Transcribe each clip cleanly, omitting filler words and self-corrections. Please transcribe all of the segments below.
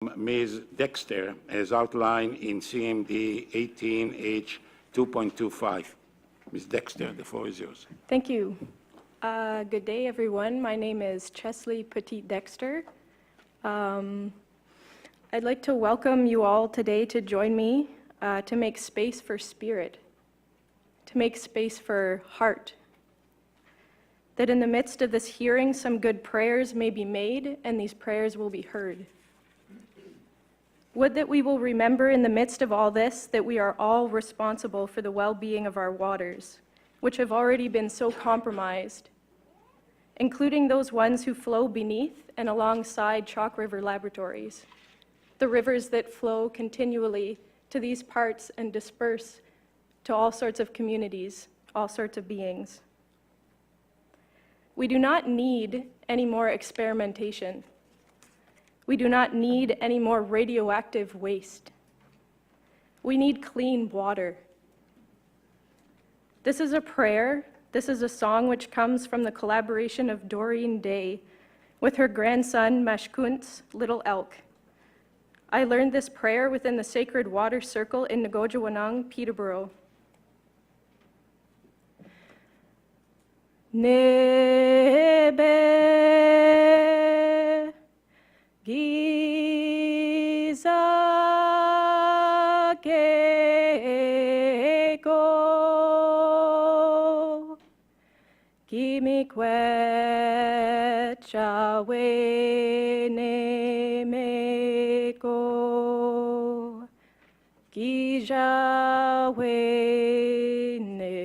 Ms. Dexter, as outlined in CMD 18H 2.25. Ms. Dexter, the floor is yours. Thank you. Good day, everyone. My name is Cheslee Dexter. I'd like to welcome you all today to join me to make space for spirit, to make space for heart. That in the midst of this hearing, some good prayers may be made and these prayers will be heard. Would that we will remember in the midst of all this that we are all responsible for the well-being of our waters, which have already been so compromised, including those ones who flow beneath and alongside Chalk River Laboratories, the rivers that flow continually to these parts and disperse to all sorts of communities, all sorts of beings. We do not need any more experimentation. We do not need any more radioactive waste. We need clean water. This is a prayer. This is a song which comes from the collaboration of Doreen Day with her grandson, Mashkunt's little elk. I learned this prayer within the Sacred Water Circle in Ngojawanong, Peterborough. Nebe Giza Keko Kimi Kwecha Wene Meko Gija Wene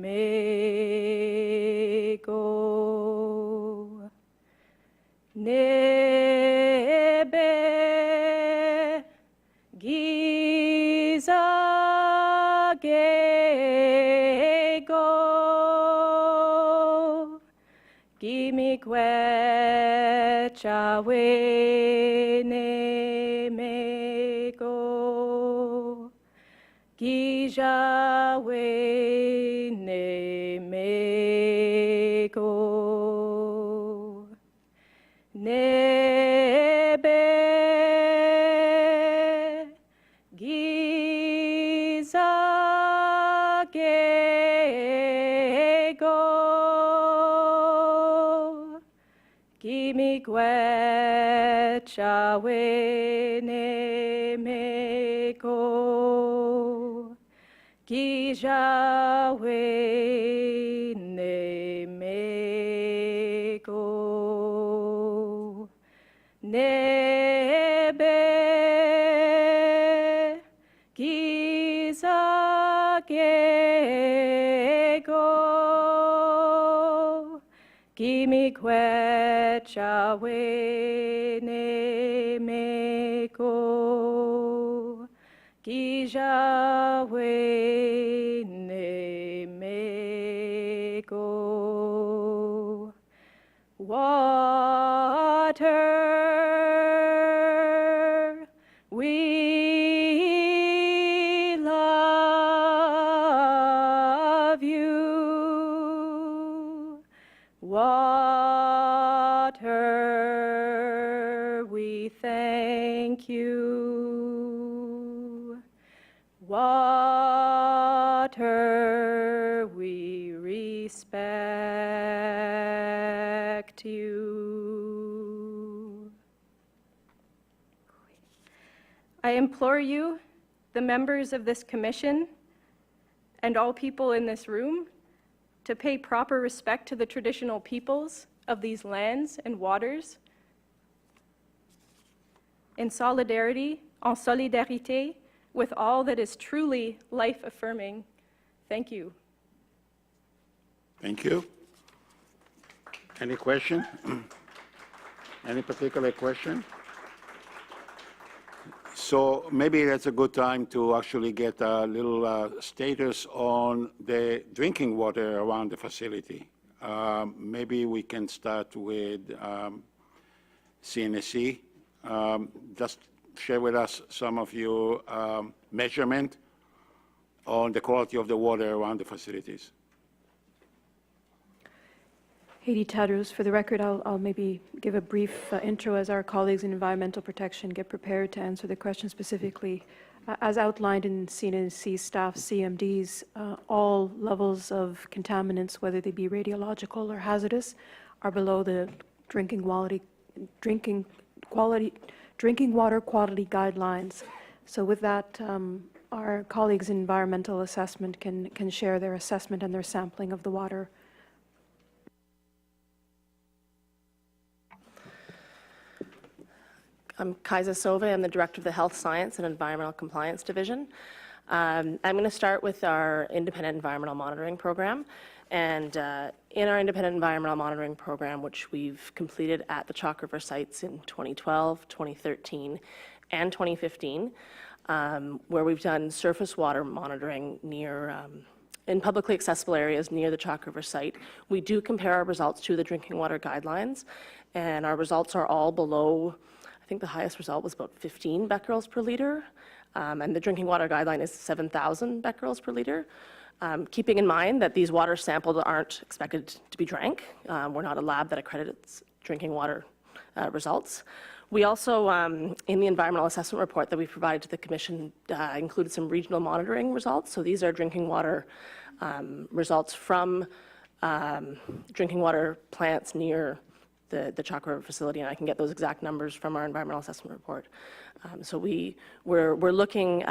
Meko Nebe Giza Gego Gimi Kwecha Wene Meko Gija Wene Meko Nebe Giza Gego Gimi Kwecha Wene Meko Gija Wene Meko Nebe Giza Gego Gimi Kwecha Wene Meko Gija Wene Meko Water, we love you. Water, we thank you. Water, we respect you. I implore you, the members of this commission, and all people in this room, to pay proper respect to the traditional peoples of these lands and waters in solidarity, en solidarité, with all that is truly life-affirming. Thank you. Thank you. Any question? Any particular question? So maybe that's a good time to actually get a little status on the drinking water around the facility. Maybe we can start with CNSC. Just share with us some of your measurement on the quality of the water around the facilities. Haiti Tadros. For the record, I'll maybe give a brief intro as our colleagues in environmental protection get prepared to answer the question specifically. As outlined in CNSC staff CMDs, all levels of contaminants, whether they be radiological or hazardous, are below the drinking water quality guidelines. So with that, our colleagues in environmental assessment can share their assessment and their sampling of the water. I'm Kaisa Sove. I'm the Director of the Health Science and Environmental Compliance Division. I'm going to start with our Independent Environmental Monitoring Program. And in our Independent Environmental Monitoring Program, which we've completed at the Chalk River sites in 2012, 2013, and 2015, where we've done surface water monitoring in publicly accessible areas near the Chalk River site, we do compare our results to the drinking water guidelines. And our results are all below, I think the highest result was about 15 becquerels per liter, and the drinking water guideline is 7,000 becquerels per liter. Keeping in mind that these water sampled aren't expected to be drank. We're not a lab that accredits drinking water results. We also, in the environmental assessment report that we provided to the Commission, included some regional monitoring results. So these are drinking water results from drinking water plants near the Chalk River facility, and I can get those exact numbers from our environmental assessment report. So we're looking,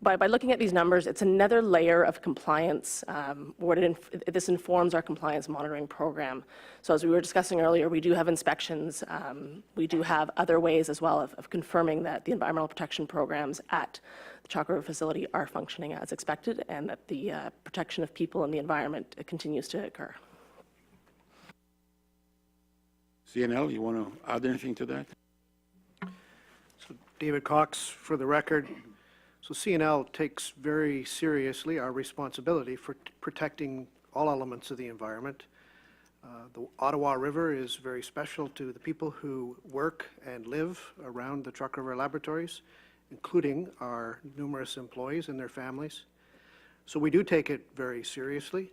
by looking at these numbers, it's another layer of compliance where this informs our compliance monitoring program. So as we were discussing earlier, we do have inspections. We do have other ways as well of confirming that the environmental protection programs at the Chalk River facility are functioning as expected and that the protection of people and the environment continues to occur. CNL, you want to add anything to that? So David Cox, for the record. So CNL takes very seriously our responsibility for protecting all elements of the environment. The Ottawa River is very special to the people who work and live around the Chalk River Laboratories, including our numerous employees and their families. So we do take it very seriously.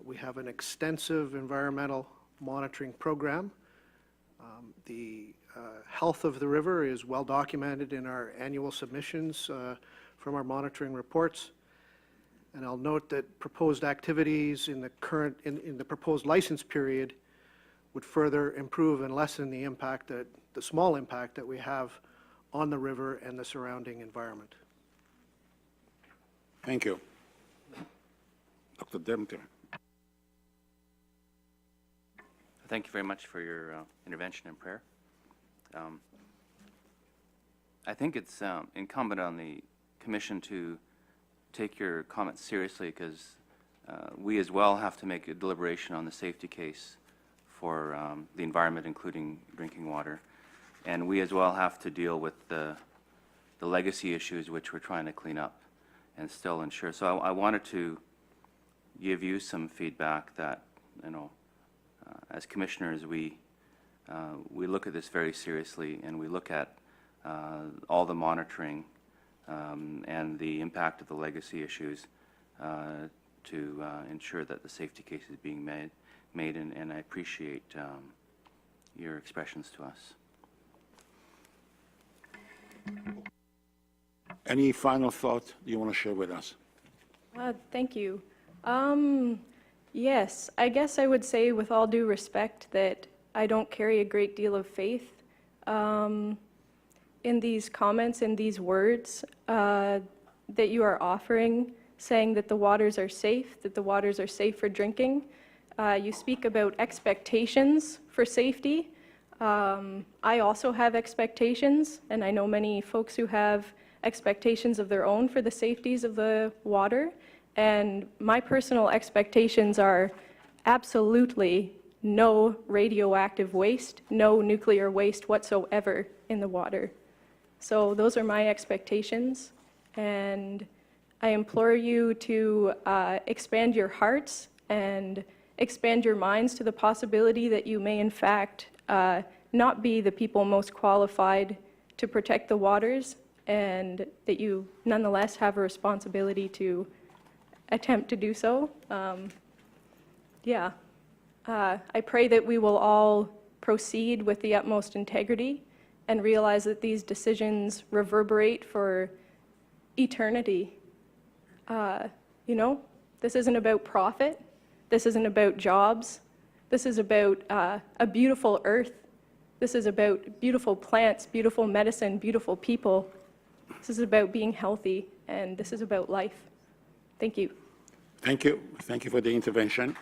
We have an extensive environmental monitoring program. The health of the river is well documented in our annual submissions from our monitoring reports. And I'll note that proposed activities in the proposed license period would further improve and lessen the impact the small impact that we have on the river and the surrounding environment. Thank you. Dr. Dempter. Thank you very much for your intervention and prayer. I think it's incumbent on the Commission to take your comments seriously, because we as well have to make a deliberation on the safety case for the environment, including drinking water. And we as well have to deal with the legacy issues which we're trying to clean up and still ensure. So I wanted to give you some feedback that, as commissioners, we look at this very seriously, and we look at all the monitoring and the impact of the legacy issues to ensure that the safety case is being made, and I appreciate your expressions to us. Any final thought you want to share with us? Thank you. Yes, I guess I would say with all due respect that I don't carry a great deal of faith in these comments, in these words that you are offering, saying that the waters are safe for drinking. You speak about expectations for safety. I also have expectations, and I know many folks who have expectations of their own for the safeties of the water. And my personal expectations are absolutely no radioactive waste, no nuclear waste whatsoever in the water. So those are my expectations, and I implore you to expand your hearts and expand your minds to the possibility that you may in fact not be the people most qualified to protect the waters, and that you nonetheless have a responsibility to attempt to do so. Yeah. I pray that we will all proceed with the utmost integrity and realize that these decisions reverberate for eternity. You know, this isn't about profit. This isn't about jobs. This is about a beautiful earth. This is about beautiful plants, beautiful medicine, beautiful people. This is about being healthy, and this is about life. Thank you. Thank you. Thank you for the intervention.